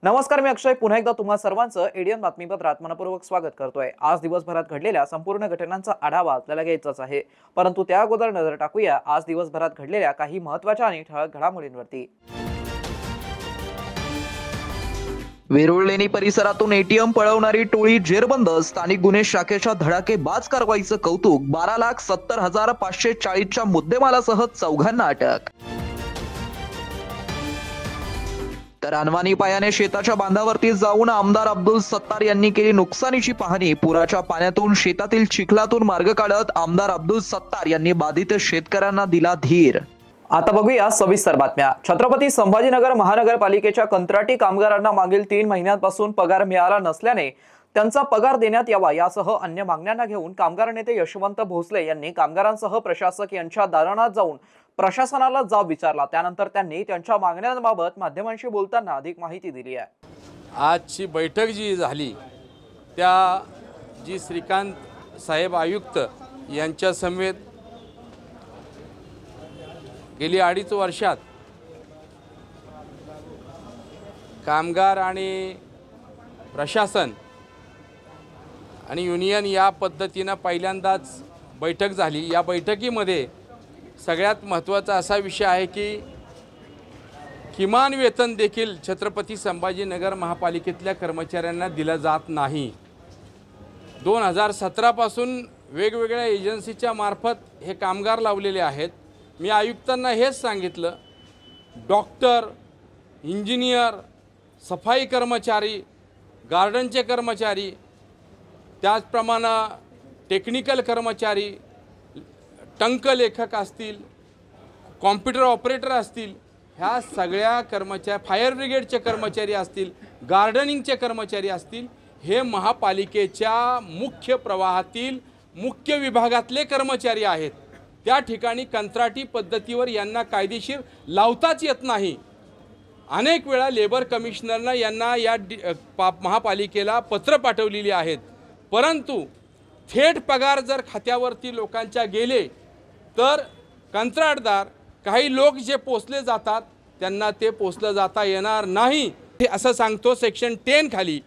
नमस्कार, मी अक्षय पुन्हा एकदा तुम्हा सर्वांचं एडीएन बातमीपत्रात मनपूर्वक स्वागत करतोय। आज दिवसभरात घडलेल्या संपूर्ण घटनांचा आढावा आपल्याला घ्यायचाच आहे, परंतु त्या अगोदर नजर टाकूया आज दिवसभरात घडलेल्या काही महत्त्वाच्या आणि ठळक घडामोडींवरती। वेरुळलेणी परिसरातून एटीएम पळवणारी टोळी जेरबंद, स्थानिक गुन्हे शाखेच्या धडाकेबाज कारवाईचं कौतुक। 12,70,540च्या मुद्देमालासह चौघांना अटक। तर अनवाणी पायाने शेताच्या बांधावरती जाऊन आमदार अब्दुल सत्तार यांनी केली नुकसानीची पाहणी। पुराच्या पाण्यातून शेतातील चिखलातून मार्ग काढत आमदार अब्दुल सत्तार यांनी बाधित शेतकऱ्यांना दिला धीर। आता बघूया सविस्तर बातम्या। छत्रपती संभाजीनगर महानगरपालिकेच्या कंत्राटी कामगारांना मागील 3 महिन्यांपासून पगार मिळाला नसल्याने त्यांचा पगार देण्यात यावा यासह अन्य मागण्यांना घेऊन कामगार नेते यशवंत भोसले यांनी कामगारांसह प्रशासक यांच्या दालनात जाऊन प्रशासनाला जाब विचारला। त्यानंतर त्यांनी त्यांच्या मागण्यांबाबत माध्यमांशी बोलताना अधिक माहिती दिली आहे। आजची बैठक जी झाली त्या जी श्रीकांत साहेब आयुक्त यांच्या समेत गेली 2.5 वर्षात कामगार आणि प्रशासन आणि युनियन या पद्धतीने पहिल्यांदाच बैठक झाली। या बैठकीमध्ये सगळ्यात महत्त्वाचा असा विषय आहे की किमान वेतन देखील छत्रपती संभाजीनगर महापालिकेतल्या कर्मचाऱ्यांना दिलं जात नाही। 2017 पासून वेगवेगळ्या एजन्सीच्या मार्फत हे कामगार लावलेले आहेत। मी आयुक्तांना हेच सांगितलं, डॉक्टर, इंजिनियर, सफाई कर्मचारी, गार्डनचे कर्मचारी, त्याचप्रमाणे टेक्निकल कर्मचारी, टंकलेखक असतील, कॉम्प्युटर ऑपरेटर असतील, ह्या सगळ्या कर्मचारी, फायर ब्रिगेडचे कर्मचारी असतील, गार्डनिंगचे कर्मचारी असतील, हे महापालिकेच्या मुख्य प्रवाहातील मुख्य विभागातले कर्मचारी आहेत। त्या ठिकाणी कंत्राटी पद्धतीवर यांना कायदेशीर लावताच येत नाही। अनेक वेळा लेबर कमिशनरनं यांना या महापालिकेला पत्र पाठवलेली आहेत, परंतु थेट पगार जर खात्यावरती लोकांच्या गेले तर कंत्राटदार, काही लोक जे पोचले जातात त्यांना ते पोचलं जाता येणार नाही। हे असं सांगतो सेक्शन 10 खाली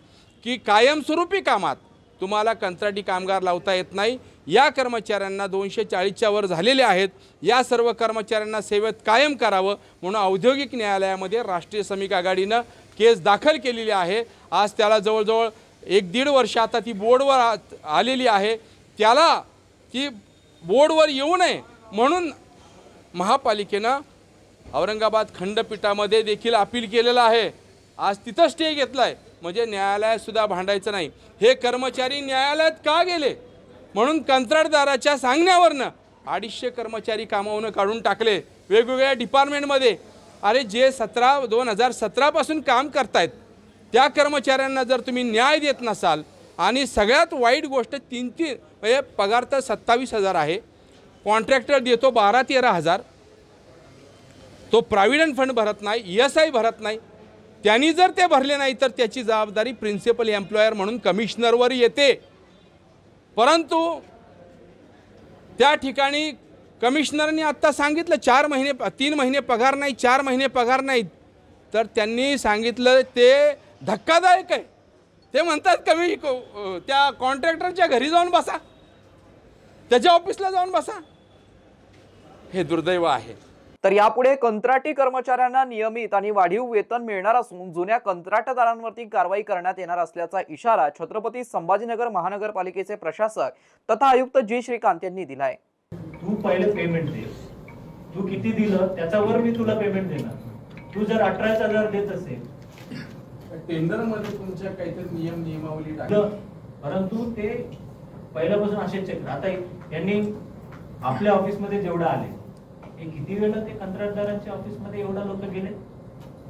की कायमस्वरूपी कामात तुम्हाला कंत्राटी कामगार लावता येत नाही। या कर्मचाऱ्यांना 240च्या वर झालेले आहेत। या सर्व कर्मचाऱ्यांना सेवेत कायम करावं म्हणून औद्योगिक न्यायालयामध्ये राष्ट्रीय श्रमिक आघाडीनं केस दाखल केलेली आहे। आज त्याला जवळजवळ 1-1.5 वर्ष आता ती बोर्डवर आलेली आहे। त्याला ती बोर्डवर येऊ नये म्हणून महापालिकेनं औरंगाबाद खंडपीठामध्ये देखील अपील केलेलं आहे। आज तिथं स्टे घेतलाय, म्हणजे न्यायालयात सुद्धा भांडायचं नाही। हे कर्मचारी न्यायालयात का गेले म्हणून कंत्राटदाराच्या सांगण्यावरनं 250 कर्मचारी कामावून काढून टाकले वेगवेगळ्या डिपार्टमेंटमध्ये। अरे जे 2017 पासून काम करतायत त्या कर्मचाऱ्यांना जर तुम्ही न्याय देत नसाल, आणि सगळ्यात वाईट गोष्ट 3 म्हणजे पगार तर 27,000 आहे, कॉन्ट्रॅक्टर देतो 12-13,000, तो प्रॉव्हिडंट फंड भरत नाही, ESI भरत नाही। त्यांनी जर ते भरले नाही तर त्याची जबाबदारी प्रिन्सिपल एम्प्लॉयर म्हणून कमिशनरवर येते। परंतु त्या ठिकाणी कमिशनरने आत्ता सांगितलं 3 महिने पगार नाही, 4 महिने पगार नाही, तर त्यांनी सांगितलं ते धक्कादायक आहे। ते म्हणतात त्या कॉन्ट्रॅक्टरच्या घरी जाऊन बसा, त्याच्या ऑफिसला जाऊन बसा। हे दुर्दैव आहे। तर यापुढे कंत्राटी कर्मचाऱ्यांना नियमित आणि वाढीव वेतन मिळणार असून जुन्या कंत्राटदारांवरती कारवाई करण्यात येणार असल्याचा इशारा छत्रपती संभाजीनगर महानगरपालिकेचे प्रशासक तथा आयुक्त जी श्रीकांत यांनी दिलाय। तू पहिले पेमेंट दे, तू किती दिलं त्याच्यावर मी तुला पेमेंट देणार। तू जर 18,000 देत असेल टेंडर मध्ये तुमच्या काहीतरी नियमावली टाकली, परंतु ते पहिल्यापासून असेच चक्र। आता यांनी आपल्या ऑफिस मध्ये जेवढा आले, हे किती वेळा ते कंत्राटदारांच्या ऑफिस मध्ये एवढा लोक गेले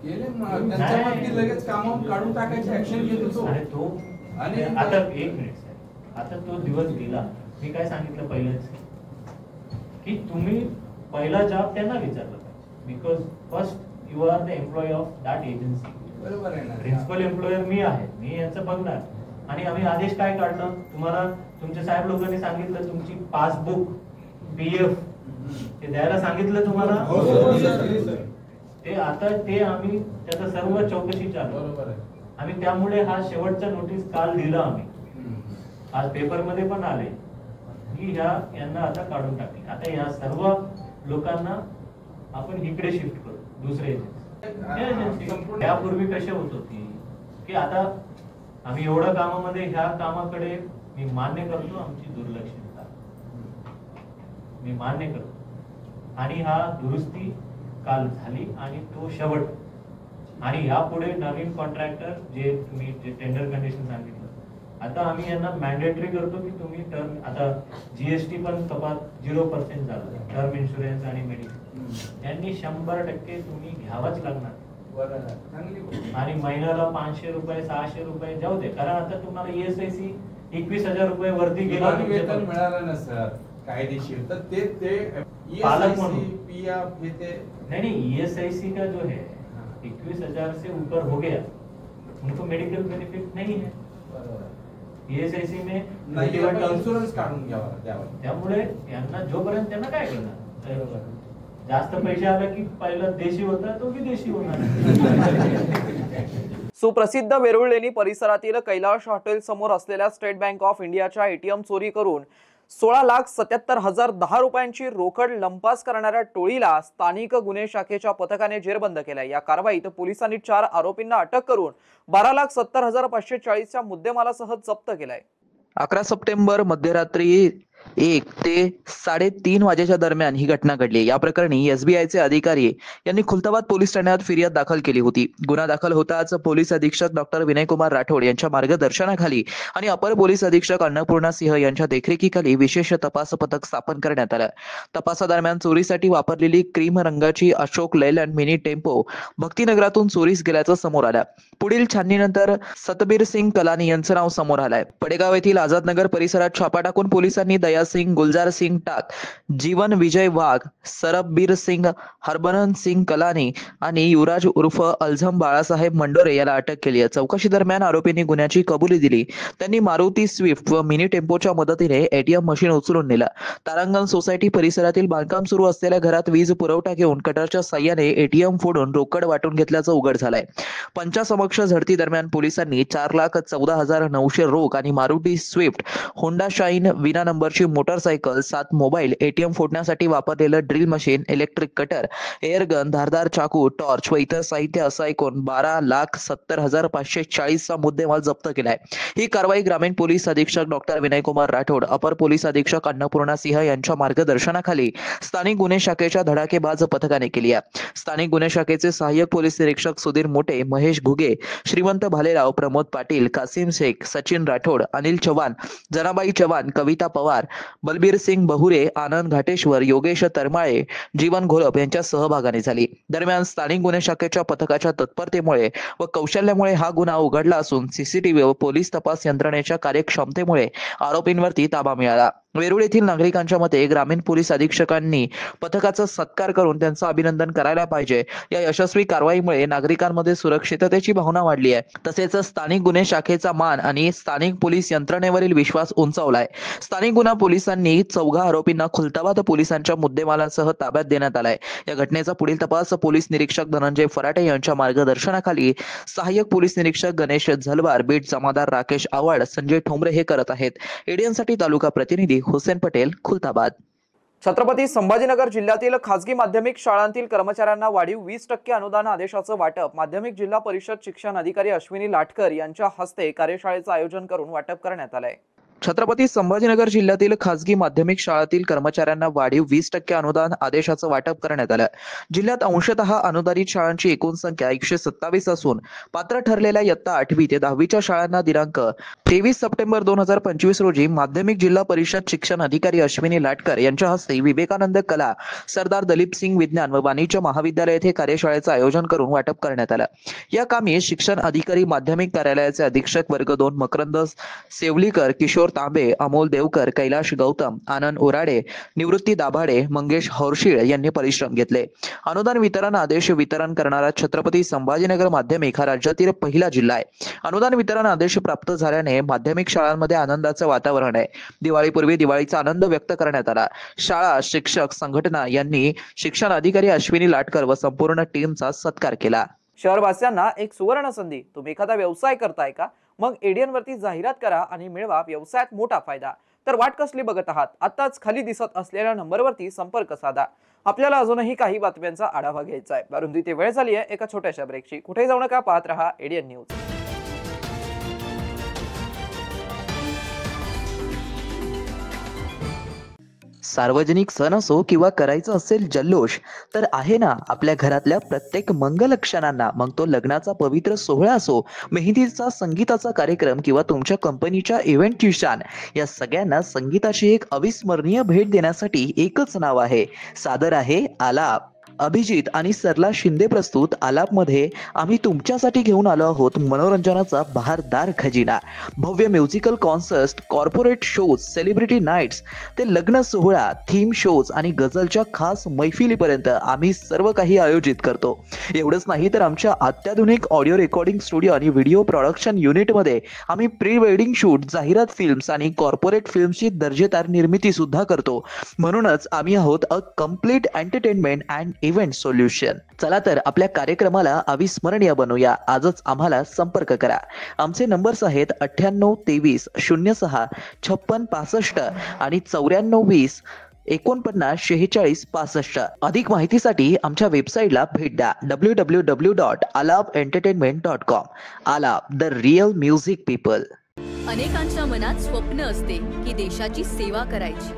त्यांच्यावरती लगेच कामावून काढून टाकायची ऍक्शन घेत होतो। अरे तो आणि आता 1 मिनिट, आता तो दिवस गेला, मी काय सांगितलं पहिलेच की तुम्ही पहिला जॉब त्यांना विचारलं पाहिजे, because first you are the employee of that agency. बरोबर आहे ना. प्रिन्सिपल एम्प्लॉयर मी आहे, मी यांचं बघणार. आणि आम्ही आदेश काय काढलं तुम्हाला, तुमच्या साहेब लोकांनी सांगितलं तुमची पासबुक पीएफ ते द्यायला सांगितलं तुम्हाला. ते आता ते आम्ही त्याचं सर्व चौकशी चालू. बरोबर आहे. आम्ही त्यामुळे हा शेवटचा नोटीस काल दिला आम्ही. आज पेपरमध्ये पण आले की यांना आता काढून टाकले. आता या सर्व लोकांना आपण इकडे शिफ्ट करू दुसरे एजन्सी. यापूर्वी कसे होत होती की आता आम्ही एवढ्या कामामध्ये ह्या कामाकडे मी मान्य करतो आमची दुर्लक्षितता, मी मान्य करतो. आणि हा दुरुस्ती काल झाली आणि तो शेवट. आणि यापुढे नवीन कॉन्ट्रॅक्टर जे तुम्ही जे टेंडर कंडिशन सांगितलं, आता आम्ही यांना मॅन्डेटरी करतो की तुम्ही टर्म, आता जीएसटी पण कपात 0% झालं, टर्म इन्शुरन्स आणि मेडिकल यांनी 100% तुम्ही घ्यावाच लागणार. आणि महिन्याला 500 रुपये 600 रुपये जाऊ दे, कारण आता तुम्हाला ESIC 21,000 रुपये वरती गेला. वेतन मिळालं ना सर कायदेशीर, तर ते पालक म्हणून PF हे ते नहीं, ESIC का जो है 21,000 से ऊपर हो गया उनको मेडिकल बेनिफिट नहीं है. ESIC में इन्शुरन्स काढून द्यावा. त्यामुळे यांना जोपर्यंत त्यांना काय करणार, जास्त पैसे आले की पहिला देशी होता तो विदेशी होणार. सुप्रसिद्ध वेरुळलेणी परिसरातील कैलाश हॉटेल समोर असलेल्या स्टेट बँक ऑफ इंडियाच्या ATM चोरी करून 16,77,010 रुपयांची रोकड लंपास करणाऱ्या टोळीला स्थानिक गुन्हे शाखेच्या पथकाने जेरबंद केलाय. या कारवाईत पोलिसांनी 4 आरोपींना अटक करून 12,70,540च्या मुद्देमालासह जप्त केलाय. 11 सप्टेंबर मध्यरात्री 1 ते 3:30 वाजेच्या दरम्यान ही घटना घडली. या प्रकरणी SBIचे अधिकारी यांनी खुलताबाद पोलीस ठाण्यात फिर्याद दाखल केली होती. गुन्हा दाखल होताच पोलीस अधीक्षक डॉक्टर विनयकुमार राठोड यांच्या मार्गदर्शनाखाली आणि अपर पोलीस अधीक्षक अन्नपूर्णा सिंह यांच्या देखरेखीखाली विशेष तपास पथक स्थापन करण्यात आलं. तपासादरम्यान चोरीसाठी वापरलेली क्रीम रंगाची अशोक लेलँड मिनी टेम्पो भक्तिनगरातून चोरीस गेल्याचं समोर आलं. पुढील छाननीनंतर सतबीर सिंग कलानी यांचं नाव समोर आलंय. पडेगाव येथील आझादनगर परिसरात छापा टाकून पोलिसांनी दया सिंग, गुलजार सिंग टाक, जीवन विजय वाघ, सरबबीर सिंग, हरबनन सिंग कलानी आणि युवराज उर्फ अल्झम बाळासाहेब मंडोरे याला अटक केली आहे. चौकशी दरम्यान आरोपींनी गुन्ह्याची कबुली दिली. त्यांनी मारुती स्विफ्ट व मिनी टेम्पोच्या मदतीने ATM मशीन उचलून नेलं. तारांगण सोसायटी परिसरातील बांधकाम सुरू असलेल्या घरात वीज पुरवठा घेऊन कटरच्या साह्याने ATM फोडून रोकड वाटून घेतल्याचं उघड झालंय. पंचासमक्ष झडती दरम्यान पोलिसांनी 4,14,900 रोख आणि मारुती स्विफ्ट, होंडा शाईन विना नंबरची मोटरसायकल, 7 मोबाईल, ATM फोडण्यासाठी वापरलेलं drill machine, electric cutter, air gun, धारदार चाकू, टॉर्च व इतर साहित्य असं एकूण 12,70,540चा मुद्देमाल जप्त केलाय. ही कारवाई ग्रामीण पोलीस अधीक्षक डॉक्टर विनयकुमार राठोड, अपर पोलीस अधीक्षक अन्नपूर्णा सिंह यांच्या मार्गदर्शनाखाली स्थानिक गुन्हे शाखेच्या धडाकेबाज पथकाने केली आहे. स्थानिक गुन्हे शाखेचे सहाय्यक पोलीस निरीक्षक सुधीर मोटे, महेश घुगे, श्रीमंत भालेराव, प्रमोद पाटील, कासिम शेख, सचिन राठोड, अनिल चव्हाण, जनाबाई चव्हाण, कविता पवार, बलबीर सिंग बहुरे, आनंद घाटेश्वर, योगेश तरमाळे, जीवन घोलप यांच्या सहभागाने झाली. दरम्यान स्थानिक गुन्हे शाखेच्या पथकाच्या तत्परतेमुळे व कौशल्यामुळे हा गुन्हा उघडला असून CCTV व पोलीस तपास यंत्रणेच्या कार्यक्षमतेमुळे आरोपींवरती ताबा मिळाला. वेरूळ येथील नागरिकांच्या मते ग्रामीण पोलीस अधीक्षकांनी पथकाचा सत्कार करून त्यांचं अभिनंदन करायला पाहिजे. या यशस्वी कारवाईमुळे नागरिकांमध्ये सुरक्षिततेची भावना वाढली आहे. तसेच स्थानिक गुन्हे शाखेचा मान आणि स्थानिक पोलीस यंत्रणेवरील विश्वास उंचावलाय. स्थानिक गुन्हा पोलिसांनी 4 आरोपींना खुलताबाद पोलिसांच्या मुद्देमालासह ताब्यात देण्यात आलाय. या घटनेचा पुढील तपास पोलीस निरीक्षक धनंजय फराटे यांच्या मार्गदर्शनाखाली सहाय्यक पोलीस निरीक्षक गणेश झलवार, बीट जमादार राकेश आव्हाड, संजय ठोंबरे हे करत आहेत. एडीएनसाठी तालुका प्रतिनिधी हुसेन पटेल, खुलताबाद. छत्रपती संभाजीनगर जिल्ह्यातील खासगी माध्यमिक शाळांतील कर्मचाऱ्यांना वाढीव 20% अनुदान आदेशाचं वाटप माध्यमिक जिल्हा परिषद शिक्षण अधिकारी अश्विनी लाटकर यांच्या हस्ते कार्यशाळेचं आयोजन करून वाटप करण्यात आलंय. छत्रपती संभाजीनगर जिल्ह्यातील खासगी माध्यमिक शाळांतील कर्मचाऱ्यांना वाढीव 20% अनुदान आदेशाचं वाटप करण्यात आलं. जिल्ह्यात अंशतः अनुदानित शाळांची एकूण संख्या 127 असून पात्र ठरलेल्या इयत्ता 8वी ते 10वीच्या शाळांना दिनांक 23 सप्टेंबर 2025 रोजी माध्यमिक जिल्हा परिषद शिक्षण अधिकारी अश्विनी लाटकर यांच्या हस्ते विवेकानंद कला, सरदार दलीप सिंग विज्ञान व वाणिज्य महाविद्यालय येथे कार्यशाळेचं आयोजन करून वाटप करण्यात आलं. या कामी शिक्षण अधिकारी माध्यमिक कार्यालयाचे अधीक्षक वर्ग 2 मकरंद सेवलीकर, किशोर तांबे, अमोल देवकर, कैलाश गौतम, आनंद ओराडे, निवृत्ती दाभाडे, मंगेश हौरशीळ यांनी परिश्रम घेतले. अनुदान वितरण आदेश वितरण करणारा छत्रपती संभाजीनगर माध्यमिक हा राज्यातील पहिला जिल्हा आहे. अनुदान वितरण आदेश प्राप्त झाल्याने माध्यमिक शाळांमध्ये आनंदाचं वातावरण आहे. दिवाळीपूर्वी दिवाळीचा आनंद व्यक्त करण्यात आला. शाळा, शिक्षक, संघटना यांनी शिक्षण अधिकारी अश्विनी लाटकर व संपूर्ण टीमचा सत्कार केला. शहरवासियांना एक सुवर्ण संधी. तुम्ही एखादा व्यवसाय करताय का? मग एडीएन वरती जाहिरात करा आणि मिळवा व्यवसायात मोठा फायदा. तर वाट कसली बघत आहात? आताच खाली दिसत असलेल्या नंबरवरती संपर्क साधा. आपल्याला अजूनही काही बातम्यांचा आढावा घ्यायचा आहे, परंतु इथे वेळ झाली आहे एका छोट्याशा ब्रेकची. कुठे जाऊ नका, पाहत रहा एडीएन न्यूज. सार्वजनिक सण असो किंवा करायचं असेल जल्लोष, तर आहे ना आपल्या घरातल्या प्रत्येक मंगल क्षणांना. मग तो लग्नाचा पवित्र सोहळा असो, मेहंदीचा संगीताचा कार्यक्रम किंवा तुमच्या कंपनीच्या इव्हेंटची शान, या सगळ्यांना संगीताची एक अविस्मरणीय भेट देण्यासाठी एकच नाव आहे. सादर आहे आलाप. अभिजित आणि सरला शिंदे प्रस्तुत आलापमध्ये आम्ही तुमच्यासाठी घेऊन आलो आहोत मनोरंजनाचा बहारदार खजिना. भव्य musical concert, corporate shows, celebrity nights ते लग्न सोहळा, थीम शोज आणि गझलच्या खास मैफिलीपर्यंत आम्ही सर्व काही आयोजित करतो. एवढंच नाही तर आमच्या अत्याधुनिक ऑडिओ रेकॉर्डिंग स्टुडिओ आणि व्हिडिओ प्रोडक्शन युनिटमध्ये आम्ही प्री वेडिंग शूट, जाहिरात फिल्म्स आणि कॉर्पोरेट फिल्म्सची दर्जेदार निर्मिती सुद्धा करतो. म्हणूनच आम्ही आहोत a complete entertainment and event solution. चला तर आपल्या कार्यक्रमाला अविस्मरणीय बनवूया. आजच आम्हाला संपर्क करा. आमचे नंबर्स आहेत 98 23 06 56 65 आणि 94 20 49 46 65. अधिक माहितीसाठी आमच्या वेबसाईटला भेट द्या www.alapentertainment.com. आलाप, द रिअल म्युझिक पीपल. अनेकांच्या मनात स्वप्न असते की देशाची सेवा करायची,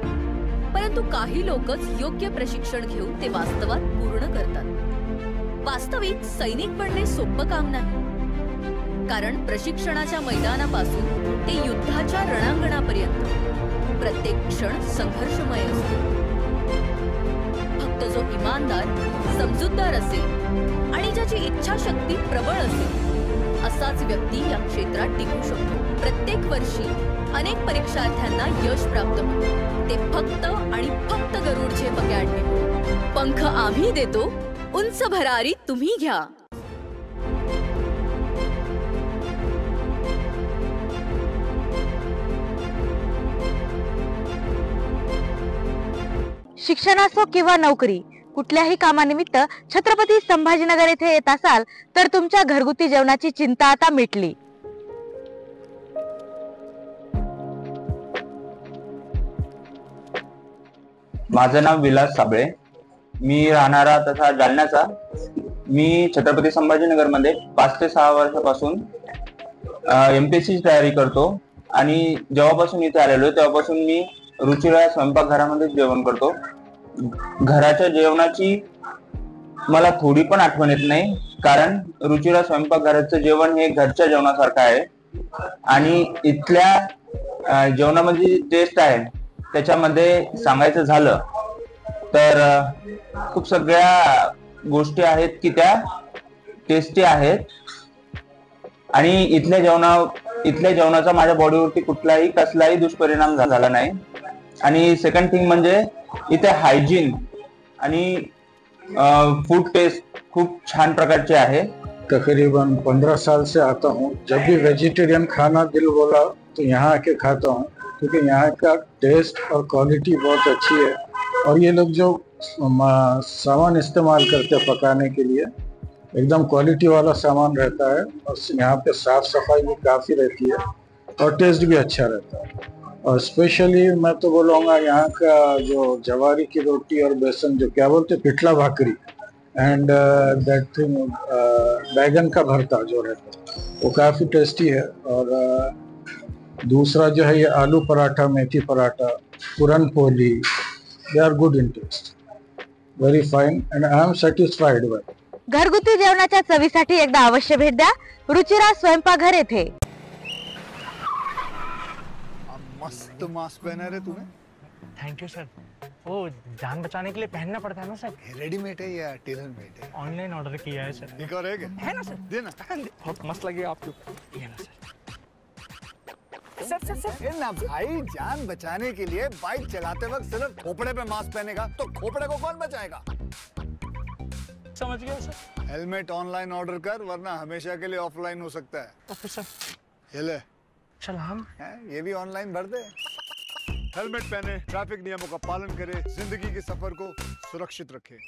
परंतु काही लोकच योग्य प्रशिक्षण घेऊन ते वास्तवात पूर्ण करतात. वास्तविक सैनिक बनणे सोपं काम नाही, कारण प्रशिक्षणाच्या मैदानापासून ते युद्धाच्या रणांगणापर्यंत प्रत्येक क्षण संघर्षमय असतो. फक्त जो इमानदार, समजूतदार असेल आणि ज्याची इच्छाशक्ती प्रबळ असेल असाच व्यक्ती या क्षेत्रात टिकू शकतो. प्रत्येक वर्षी अनेक परीक्षार्थ्यांना यश प्राप्त होते, ते फक्त आणि फक्त गरुड झेप अकॅडमीमुळे. पंख आम्ही देतो, उंच भरारी तुम्ही घ्या. शिक्षण असो किंवा नोकरी, कुठल्याही कामानिमित्त छत्रपती संभाजीनगर येथे येत असाल तर तुमच्या घरगुती जेवणाची चिंता आता मिटली. माझं नाव विलास साबळे. मी राहणारा तसा जालन्याचा. मी छत्रपती संभाजीनगर मध्ये 5 ते 6 वर्षापासून MPSC ची तयारी करतो आणि जेव्हापासून इथे आलेलो तेव्हापासून मी रुचिरा स्वयंपाकघरामध्ये जेवण करतो. घराच्या जेवणाची मला थोडी पण आठवण येत नाही, कारण रुचिरा स्वयंपाकघराचं जेवण हे घरच्या जेवणासारखं आहे. आणि इथल्या जेवणामध्ये टेस्ट आहे त्याच्यामध्ये सांगायचं झालं तर खूप सगळ्या गोष्टी आहेत की त्या टेस्टी आहेत. आणि इथल्या जेवणाचा माझ्या बॉडीवरती कसलाही दुष्परिणाम झाला नाही. आणि सेकंड थिंग म्हणजे इथे हायजीन आणि फूड टेस्ट खूप छान प्रकारचे आहे. तकरीबन 15 साल से आता हूँ. जब भी वेजिटेरियन खाना दिल बोला तो यहाँ आके खाता हूँ, क्योंकि यहाँ का टेस्ट और क्वालिटी बहुत अच्छी है. और ये लोग जो सामान इस्तेमाल करते हैं पकाने के लिए एकदम क्वालिटी वाला सामान रहता है. और यहाँ पे साफ सफाई भी काफ़ी रहती है और टेस्ट भी अच्छा रहता है. और स्पेशली मैं तो बोलूँगा यहाँ का जो जवारी की रोटी और बेसन जो क्या बोलते पिठला भाकरी एंड दैट थिंग बैगन का भरता जो रहता है वो काफ़ी टेस्टी है. और दूसरा जो है ये आलू पराठा, मेथी paratha, puran poli, they are good in taste, very fine and I am satisfied with. घरगुती जेवणाच्या चवीसाठी एकदा अवश्य भेट द्या रुचिरा स्वयंपाकघर येथे. मस्त मास्क पहना है तूने. Thank you sir. वो जान बचाने के लिए पहनना पड़ता है ना सर. रेडीमेड है या टेलर मेड है? ऑनलाइन ऑर्डर किया है सर. एक और है क्या? है ना सर. देना. बहुत मस्त लगे आपको. ये ना सर. ए ना भाई, जान बचाने के लिए बाइक चलाते वक्त सिर्फ खोपड़े पे मास्क पहनेगा तो खोपड़े को कौन बचाएगा? समझ गया सर। हेलमेट ऑनलाइन ऑर्डर कर, वरना हमेशा के लिए ऑफलाइन हो सकता है। Okay sir. ये ले, चल हम ये भी ऑनलाइन भर दे। हेलमेट पहने, ट्रैफिक नियमों का पालन करे, जिंदगी के सफर को सुरक्षित रखे।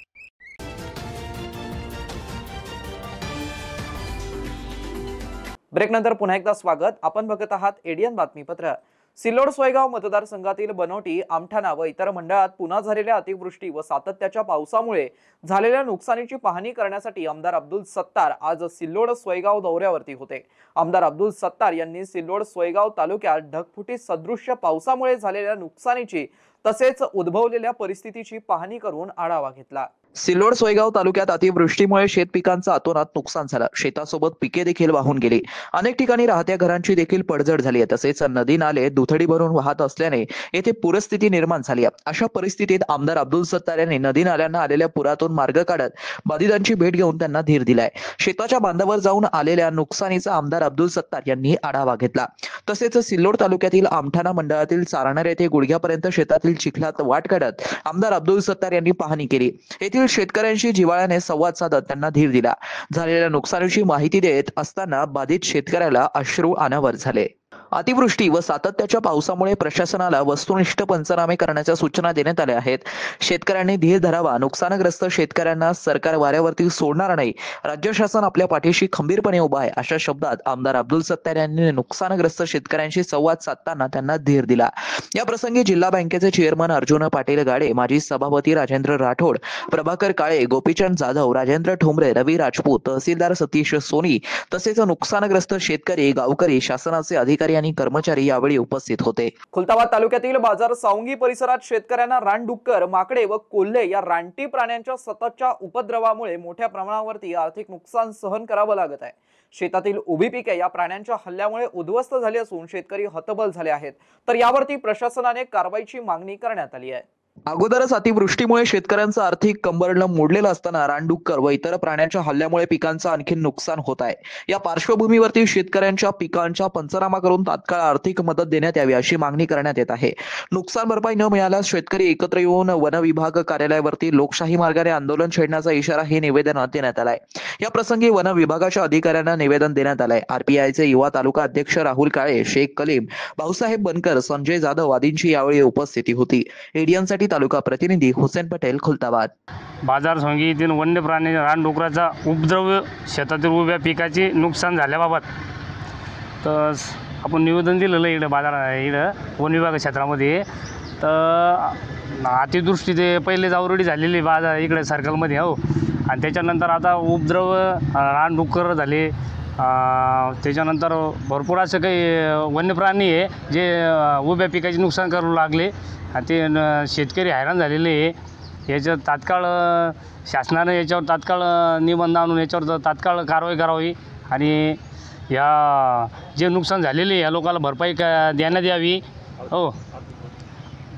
ब्रेक नंतर पुन्हा एकदा स्वागत। आपण बघत आहात एडियन बातमीपत्र। सिल्लोड सोयगाव मतदारसंघातील बनवटी, आमठाणा व इतर मंडळात पुन्हा झालेल्या अतिवृष्टी व सातत्याच्या पावसामुळे झालेल्या नुकसानीची पाहणी करण्यासाठी आमदार अब्दुल सत्तार आज सिल्लोड सोयगाव दौऱ्यावरती होते। आमदार अब्दुल सत्तार यांनी सिल्लोड सोयगाव तालुक्यात ढगफुटी सदृश्य पावसामुळे झालेल्या नुकसानीची तसेच उद्भवलेल्या परिस्थितीची पाहणी करून आढावा घेतला। सिल्लोड सोयगाव तालुक्यात अतिवृष्टीमुळे शेत पिकांचं अतोनात नुकसान झालं। शेतासोबत पिके देखील वाहून गेली। अनेक ठिकाणी राहत्या घरांची देखील पडझड झाली आहे। तसेच नदी नाले दुथडी भरून वाहत असल्याने येथे पूरस्थिती निर्माण झाली आहे। अशा परिस्थितीत आमदार अब्दुल सत्तार यांनी नदी नाल्यांना आलेल्या पुरातून मार्ग काढत बाधितांची भेट घेऊन त्यांना धीर दिलाय। शेताच्या बांधावर जाऊन आलेल्या नुकसानीचा आमदार अब्दुल सत्तार यांनी आढावा घेतला। तसेच सिल्लोड तालुक्यातील आमठाणा मंडळातील चारणार येथे गुडघ्यापर्यंत शेतातील चिखलात वाट काढत आमदार अब्दुल सत्तार यांनी पाहणी केली। येथील शेतकऱ्यांशी जिव्हाळ्याने संवाद साधत त्यांना धीर दिला। झालेल्या नुकसानीची माहिती देत असताना बाधित शेतकऱ्याला अश्रू अनावर झाले। अतिवृष्टी व सातत्याच्या पावसामुळे प्रशासनाला वस्तुनिष्ठ पंचनामे करण्याच्या सूचना देण्यात आल्या आहेत। शेतकऱ्यांनी धीर धरावा। नुकसानग्रस्त शेतकऱ्यांना सरकार वाऱ्यावरती सोडणार नाही। राज्य शासन आपल्या पाठीशी खंबीरपणे उभा आहे, अशा शब्दात आमदार अब्दुल सत्तार यांनी नुकसानग्रस्त शेतकऱ्यांशी संवाद साधताना त्यांना धीर दिला। या प्रसंगी जिल्हा बँकेचे चेअरमन अर्जुन पाटील गाडे, माजी सभापती राजेंद्र राठोड, प्रभाकर काळे, गोपीचंद जाधव, राजेंद्र ठोंबरे, रवी राजपूत, तहसीलदार सतीश सोनी तसेच नुकसानग्रस्त शेतकरी, गावकरी, शासनाचे अधिकारी आणि कर्मचारी यावेळी उपस्थित होते। खुलताबाद तालुक्यातील बाजार सावंगी परिसरात शेतकऱ्यांना रानडुक्कर, माकडे व कोल्हे या रानटी प्राण्यांच्या सततच्या उपद्रवामुळे मोठ्या प्रमाणावरती आर्थिक नुकसान सहन करावं लागत आहे। शेतातील उभी पिके या प्राण्यांच्या हल्ल्यामुळे उद्ध्वस्त झाली असून शेतकरी हतबल झाले आहेत। तर यावरती प्रशासनाने कारवाईची मागणी करण्यात आली आहे। अगोदरच अतिवृष्टीमुळे शेतकऱ्यांचं आर्थिक कंबरडं मोडलेलं असताना रानडुक्कर व इतर प्राण्यांच्या हल्ल्यामुळे पिकांचं आणखी नुकसान होत आहे। या पार्श्वभूमीवरती शेतकऱ्यांच्या पिकांचा पंचनामा करून तात्काळ आर्थिक मदत देण्यात यावी अशी मागणी करण्यात येत आहे। नुकसान भरपाई न मिळाल्यास शेतकरी एकत्र येऊन वन विभाग कार्यालयावरती लोकशाही मार्गाने आंदोलन छेडण्याचा इशारा हे निवेदनात देण्यात आलाय। या प्रसंगी वन विभागाच्या अधिकाऱ्यांना निवेदन देण्यात आलंय। आरपीआयचे युवा तालुका अध्यक्ष राहुल काळे, शेख कलीम, भाऊसाहेब बनकर, संजय जाधव आदींची यावेळी उपस्थिती होती। एडियनसाठी तालुका प्रतिनिधी हुसेन पटेल, खुलताबाद। बाजार सोंगी येथील वन्य प्राणी रानडुकराचा उपद्रव शेतातील उभ्या पिकाचे नुकसान झाल्याबाबत तर आपण निवेदन दिलेलं इकडे इकडं वन विभाग क्षेत्रामध्ये। तर अतिवृष्टी ते पहिलेच ऑलरेडी झालेली बाजार इकडे सर्कलमध्ये हो, आणि त्याच्यानंतर आता उपद्रव रानडुक्कर झाले। त्याच्यानंतर भरपूर असं काही वन्य प्राणी आहे जे उभ्या पिकाचे नुकसान करू लागले आणि ते शेतकरी हैराण झालेले आहे। याच्यावर तात्काळ शासनाने याच्यावर तात्काळ निबंध आणून याच्यावर तात्काळ कारवाई करावी आणि या जे नुकसान झालेले या लोकांना भरपाई देण्यात यावी हो।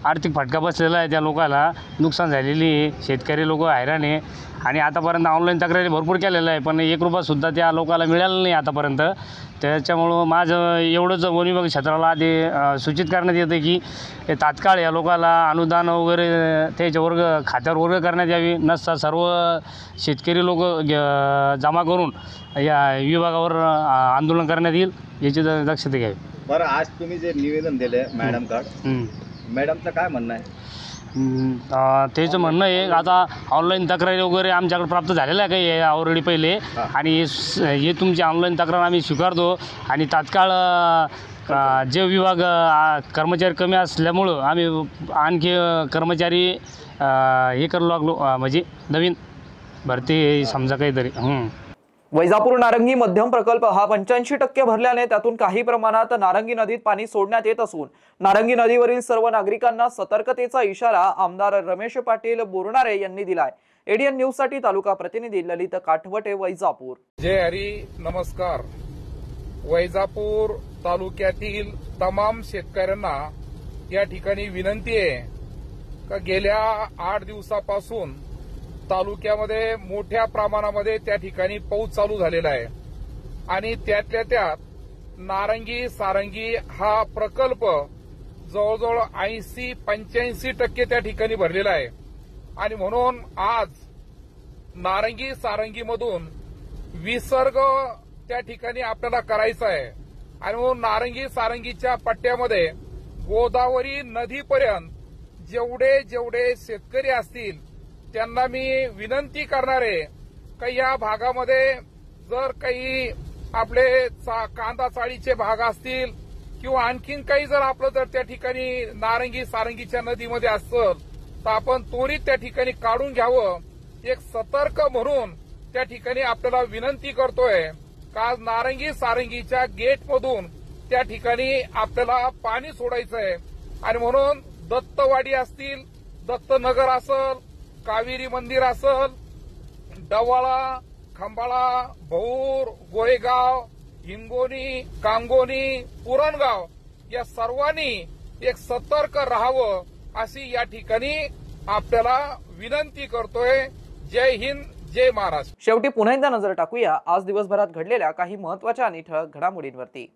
आर्थिक फटका बसलेला आहे त्या लोकांना, नुकसान झालेली आहे, शेतकरी लोक हैराण आहे आणि आतापर्यंत ऑनलाईन तक्रारी भरपूर केलेलं आहे पण 1 रुपयासुद्धा त्या लोकांना मिळालं नाही आतापर्यंत। त्याच्यामुळं माझं एवढंच वन विभाग क्षेत्राला आधी सूचित करण्यात येतं की तात्काळ या लोकांना अनुदान वगैरे त्याच्या खात्यावर वर्ग करण्यात यावी, नसता सर्व शेतकरी लोक जमा करून या विभागावर आंदोलन करण्यात येईल याची दक्षता घ्यावी। बरं, आज तुम्ही जे निवेदन दिले मॅडमकडे, मॅडमचं काय म्हणणं आहे? त्याचं म्हणणं आहे आता ऑनलाईन तक्रारी वगैरे आमच्याकडे प्राप्त झालेल्या आहे काही ऑलरेडी पहिले, आणि हे तुमची ऑनलाईन तक्रार आम्ही स्वीकारतो आणि तात्काळ जे विभाग कर्मचारी कमी असल्यामुळं आम्ही आणखी कर्मचारी हे करू लागलो, म्हणजे नवीन भरती समजा काहीतरी। वैजापूर नारंगी मध्यम प्रकल्प हा 85% भरल्याने त्यातून काही प्रमाणात नारंगी नदीत पाणी सोडण्यात येत असून नारंगी नदीवरील सर्व नागरिकांना सतर्कतेचा इशारा आमदार रमेश पाटील बोरणारे यांनी दिलाय। एडियन न्यूज साठी तालुका प्रतिनिधी ललित काठवटे, वैजापूर। जय हरी, नमस्कार। वैजापूर तालुक्यातील तमाम शेतकऱ्यांना या ठिकाणी विनंती आहे का गेल्या 8 दिवसापासून तालुक्यामध्ये मोठ्या प्रमाणामध्ये त्या ठिकाणी पाऊस चालू झालेला आहे आणि त्यातल्या त्यात नारंगी सारंगी हा प्रकल्प जवळजवळ 80-85% त्या ठिकाणी भरलेला आहे आणि म्हणून आज नारंगी सारंगीमधून विसर्ग त्या ठिकाणी आपल्याला करायचा आहे आणि म्हणून नारंगी सारंगीच्या पट्ट्यामध्ये गोदावरी नदीपर्यंत जेवढे जेवढे शेतकरी असतील त्यांना मी विनंती करणार आहे की या भागामध्ये जर काही आपले कांदा चाळीचे भाग असतील किंवा आणखीन काही जर आपलं जर त्या ठिकाणी नारंगी सारंगीच्या नदीमध्ये असेल तर आपण त्वरित त्या ठिकाणी काढून घ्यावं. एक सतर्क म्हणून त्या ठिकाणी आपल्याला विनंती करतोय का नारंगी सारंगीच्या गेटमधून त्या ठिकाणी आपल्याला पाणी सोडायचं आहे आणि म्हणून दत्तवाडी असतील, दत्तनगर असेल, कावेरी मंदिर असेल, डवाळा, खंबाळा, भौर, गोळेगाव, हिंगोनी, कांगोनी, पुरणगाव या सर्वांनी एक सतर्क राहावं अशी या ठिकाणी आपल्याला विनंती करतोय. जय हिंद, जय महाराष्ट्र. शेवटी पुन्हा एकदा नजर टाकूया आज दिवसभरात घडलेल्या काही महत्त्वाच्या आणि ठळक घडामोडींवरती.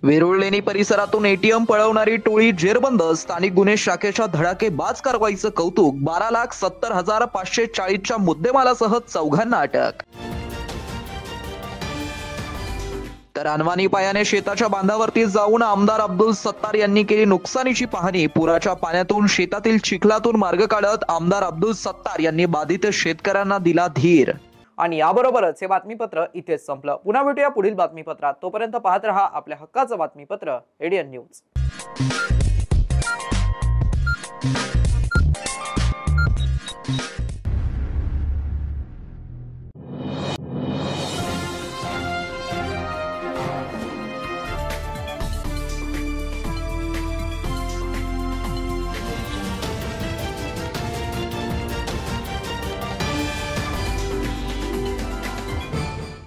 वेरूळ लेणी परिसरातून एटीएम पळवणारी टोळी जेरबंद. स्थानिक गुन्हे शाखेच्या धडाकेबाज कारवाईचं कौतुक. 12,70,540च्या मुद्देमालासह 4घांना अटक. तर अनवाणी पायाने शेताच्या बांधावरती जाऊन आमदार अब्दुल सत्तार यांनी केली नुकसानीची पाहणी. पुराच्या पाण्यातून शेतातील चिखलातून मार्ग काढत आमदार अब्दुल सत्तार यांनी बाधित शेतकऱ्यांना दिला धीर. आणि याबरोबरच हे बातमीपत्र इथेच संपलं. पुन्हा भेटूया पुढील बातमीपत्रात. तोपर्यंत पाहत रहा आपल्या हक्काचं बातमीपत्र एडीएन न्यूज.